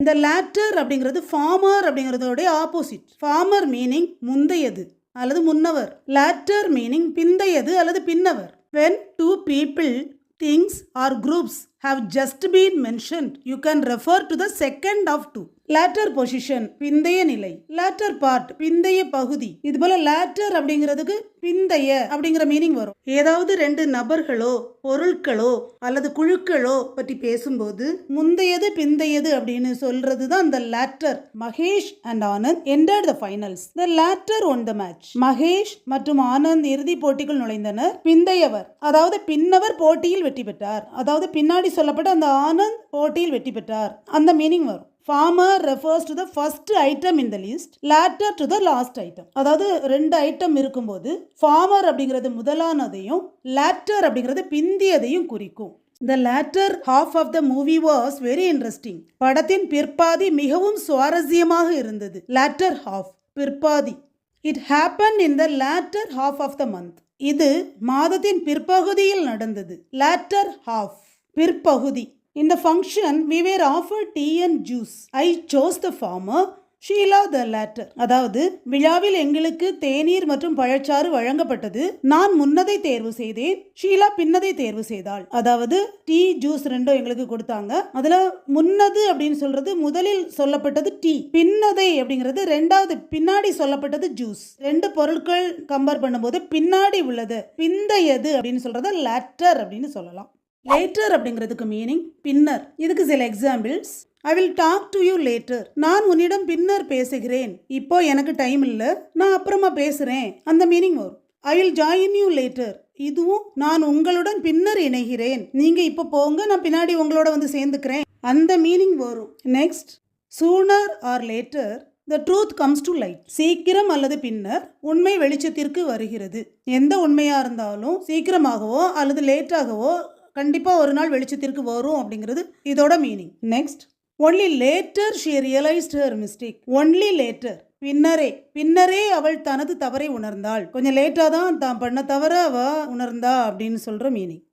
இந்த லேட்டர் அப்படிங்கிறது farmer அப்படிங்கிறதோடைய opposite. Farmer meaning முந்தையது அல்லது முன்னவர். லேட்டர் மீனிங் பிந்தையது அல்லது பின்னவர். when two people, things or groups have just been mentioned, you can refer to the second of two. latter position பிந்தைய நிலை, latter part பிந்தைய பகுதி. இது போல latter அப்படிங்கிறதுக்கு பிந்தைய அப்படிங்கிற மீனிங் வரும். ஏதாவது ரெண்டு நபர்களோ பொருட்களோ அல்லது குழுக்களோ பற்றி பேசும்போது முந்தையது பிந்தையது அப்படின்னு சொல்றது தான் இந்த latter. Mahesh and Anand entered the finals. The latter won the match. Mahesh மற்றும் ஆனந்த் இறுதி போட்டிக்குள் நுழைந்தனர். பிந்தையவர் அதாவது பின்னவர் போட்டியில் வெற்றி பெற்றார். அதாவது பின்னாடி சொல்லப்பட்ட அந்த ஆனந்த் போட்டியில் வெற்றி பெற்றார் அந்த மீனிங் வரும். Farmer refers to the first item in the list, latter to the last item. அதாவது ரெண்டு ஐட்டம் இருக்கும்போது farmer அப்படிங்கிறது முதலானதையும் latter அப்படிங்கிறது பிந்தியதையும் குறிக்கும். The latter half of the movie was very interesting. படத்தின் பிற்பாதி மிகவும் சுவாரஸ்யமாக இருந்தது. latter half பிற்பாதி. It happened in the latter half of the month. இது மாதத்தின் பிற்பகுதியில் நடந்தது. latter half பிற்பகுதி. In the function, we were offered tea and juice. I chose the former, Sheila the latter. அதாவது விழாவில் எங்களுக்கு தேநீர் மற்றும் பழச்சாறு வழங்கப்பட்டது. நான் முன்னதை தேர்வு செய்தேன், ஷீலா பின்னதை தேர்வு செய்தாள். அதாவது டீ ஜூஸ் ரெண்டும் எங்களுக்கு கொடுத்தாங்க. அதுல முன்னது அப்படின்னு சொல்றது முதலில் சொல்லப்பட்டது டீ, பின்னதை அப்படிங்கிறது ரெண்டாவது பின்னாடி சொல்லப்பட்டது ஜூஸ். ரெண்டு பொருட்கள் கம்பேர் பண்ணும்போது பின்னாடி உள்ளது பிந்தையது அப்படின்னு சொல்றத latter அப்படின்னு சொல்லலாம். லேட்டர் அப்படிங்கிறதுக்கு மீனிங் பின்னர். இதுக்கு சில examples. I will talk to you later. நான் உன்னிடம் பின்னர் பேசுகிறேன். இப்போ எனக்கு டைம் இல்லை, நான் அப்புறமா பேசுகிறேன் அந்த மீனிங் வரும். I will join you later. இதுவும் நான் உங்களுடன் பின்னர் இணைகிறேன். நீங்கள் இப்போ போங்க, நான் பின்னாடி உங்களோட வந்து சேர்ந்துக்கிறேன் அந்த மீனிங் வரும். Next, sooner R later the truth comes to light. சீக்கிரம் அல்லது பின்னர் உண்மை வெளிச்சத்திற்கு வருகிறது. எந்த உண்மையாக இருந்தாலும் சீக்கிரமாகவோ அல்லது லேட்டாகவோ கண்டிப்பாக ஒரு நாள் வெளிச்சத்திற்கு வரும் அப்படிங்கிறது இதோட meaning. Next, only later she realised her mistake. Only later பின்னரே அவள் தனது தவறை உணர்ந்தாள். கொஞ்சம் லேட்டாக தான் தான் பண்ண தவற அவ உணர்ந்தா அப்படின்னு சொல்கிற மீனிங்.